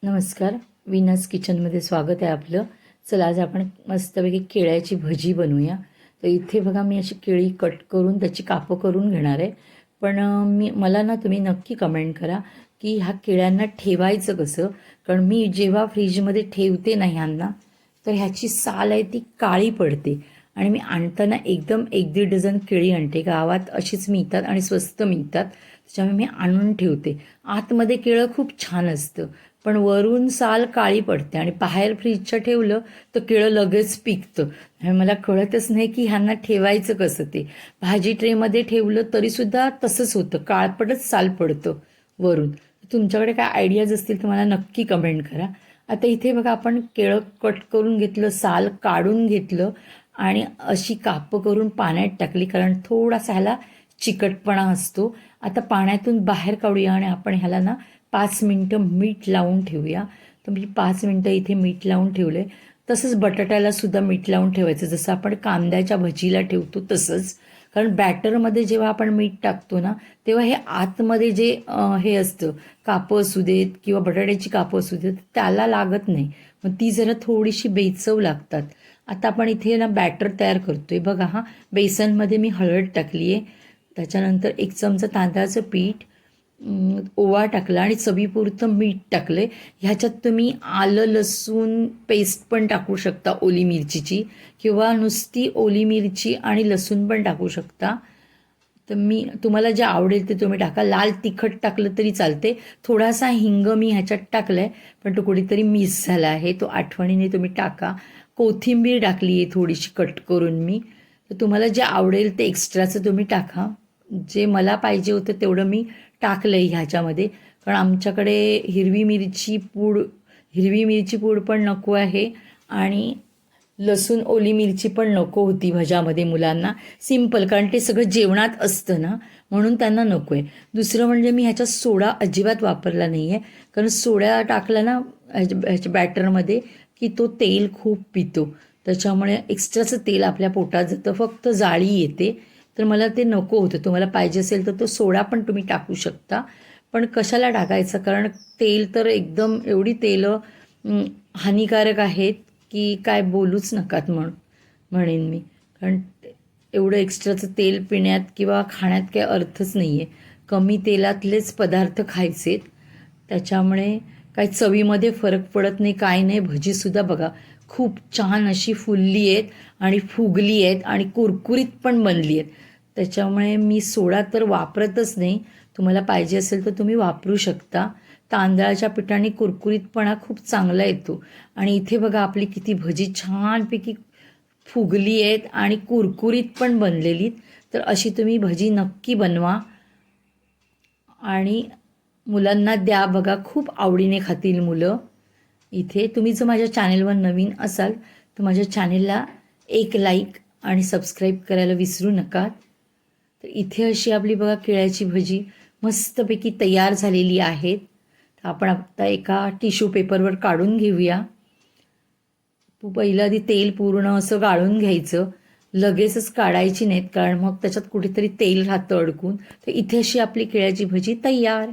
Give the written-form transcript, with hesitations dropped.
नमस्कार. विनास किचनमध्ये स्वागत आहे आपलं. चला आज आपण मस्तपैकी केळ्याची भजी बनवूया. तर इथे बघा मी अशी केळी कट करून त्याची कापं करून घेणार आहे. पण मला ना तुम्ही नक्की कमेंट करा की ह्या केळ्यांना ठेवायचं कसं. कारण मी जेव्हा फ्रीजमध्ये ठेवते ना ह्यांना, तर ह्याची साल आहे ती काळी पडते. आणि मी आणताना एकदम 1-1.5 डझन केळी आणते. गावात अशीच मिळतात आणि स्वस्त मिळतात, त्याच्यामुळे मी आणून ठेवते. आतमध्ये केळं खूप छान असतं, पण वरून साल काळी पडते आणि बाहेर फ्रीजच्या ठेवलं तर केळं लगेच पिकतं. आणि मला कळतच नाही की ह्यांना ठेवायचं कसं. ते भाजी ट्रेमध्ये ठेवलं तरीसुद्धा तसंच होतं, काळपटच साल पडतं वरून. तुमच्याकडे काय आयडियाज असतील तर मला नक्की कमेंट करा. आता इथे बघा आपण केळं कट करून घेतलं, साल काढून घेतलं आणि अशी कापं करून पाण्यात टाकली, कारण थोडासा ह्याला चिकटपणा असतो. आता पाण्यातून बाहेर काढूया आणि आपण ह्याला ना 5 मिनटं मीठ लावून ठेवूया. तर मी 5 मिनटं इथे मीठ लावून ठेवलं आहे. तसंच बटाट्याला सुद्धा मीठ लावून ठेवायचं, जसं आपण कांद्याच्या भजीला ठेवतो तसंच. कारण बॅटरमध्ये जेव्हा आपण मीठ टाकतो ना, तेव्हा हे आतमध्ये जे हे असतं, कापं असू देत किंवा बटाट्याची कापं असू देत, त्याला लागत नाही. मग ती जरा थोडीशी बेचव लागतात. आता आपण इथे ना बॅटर तयार करतोय बघा. हा बेसनमध्ये मी हळद टाकली आहे, त्याच्यानंतर 1 चमचा तांदळाचं पीठ, ओवा टाकला आणि चवीपुरतं मीठ टाकलं. ह्याच्यात तुम्ही आलं लसूण पेस्ट पण टाकू शकता, ओली मिरचीची, किंवा नुसती ओली मिरची आणि लसूण पण टाकू शकता. तर तुम्हाला जे आवडेल ते तुम्ही टाका. लाल तिखट टाकलं तरी चालते. थोडासा हिंग मी ह्याच्यात टाकला आहे, पण तो कुठेतरी मिस झाला आहे, तो आठवणीने तुम्ही टाका. कोथिंबीर टाकली आहे थोडीशी कट करून मी. तर तुम्हाला जे आवडेल ते एक्स्ट्राचं तुम्ही टाका. जे मला पाहिजे होतं तेवढं मी टाकलं आहे ह्याच्यामध्ये. कारण आमच्याकडे हिरवी मिरची पूड पण नको आहे आणि लसूण ओली मिरची पण नको होती भज्यामध्ये मुलांना. सिंपल, कारण ते सगळं जेवणात असतं ना, म्हणून त्यांना नको आहे. दुसरं म्हणजे मी ह्याच्यात सोडा अजिबात वापरला नाही आहे, कारण सोडा टाकला ना ह्याच्या बॅटरमध्ये की तो तेल खूप पितो. त्याच्यामुळे एक्स्ट्राचं तेल आपल्या पोटात जातं, फक्त जाळी येते. तर मला ते नको होतं. तुम्हाला पाहिजे असेल तर तो सोडा पण तुम्ही टाकू शकता, पण कशाला टाकायचं. कारण तेल तर एकदम एवढी तेलं हानिकारक आहेत की काय बोलूच नकात म्हणेन मी. कारण एवढं एक्स्ट्राचं तेल पिण्यात किंवा खाण्यात काही अर्थच नाही आहे. कमी तेलातलेच पदार्थ खायचेत. त्याच्यामुळे काही चवीमध्ये फरक पडत नाही, काय नाही. भजीसुद्धा बघा खूप छान अशी फुलली आहेत आणि फुगली आहेत आणि कुरकुरीत पण बनली आहेत. त्याच्यामुळे मी सोडा तर वापरतच नाही. तुम्हाला पाहिजे असेल तर तुम्ही वापरू शकता. तांदळाच्या पिठाने कुरकुरीतपणा खूप चांगला येतो. आणि इथे बघा आपली किती भजी छानपैकी फुगली आहेत आणि कुरकुरीत पण बनलेली. तर अशी तुम्ही भजी नक्की बनवा आणि मुलांना द्या. बघा खूप आवडीने खातील मुलं. इथे तुम्ही जर माझ्या चॅनेलवर नवीन असाल तर माझ्या चॅनेलला एक लाईक आणि सबस्क्राईब करायला विसरू नका. तर इथे अशी आपली बघा केळ्याची भजी मस्तपैकी तयार झालेली आहेत. तर आपण आता एका टिश्यू पेपरवर काढून घेऊया. पहिलं आधी तेल पूर्ण असं गाळून घ्यायचं, लगेचच काढायची नाहीत, कारण मग त्याच्यात कुठेतरी तेल राहतं अडकून. तर इथे अशी आपली केळ्याची भजी तयार.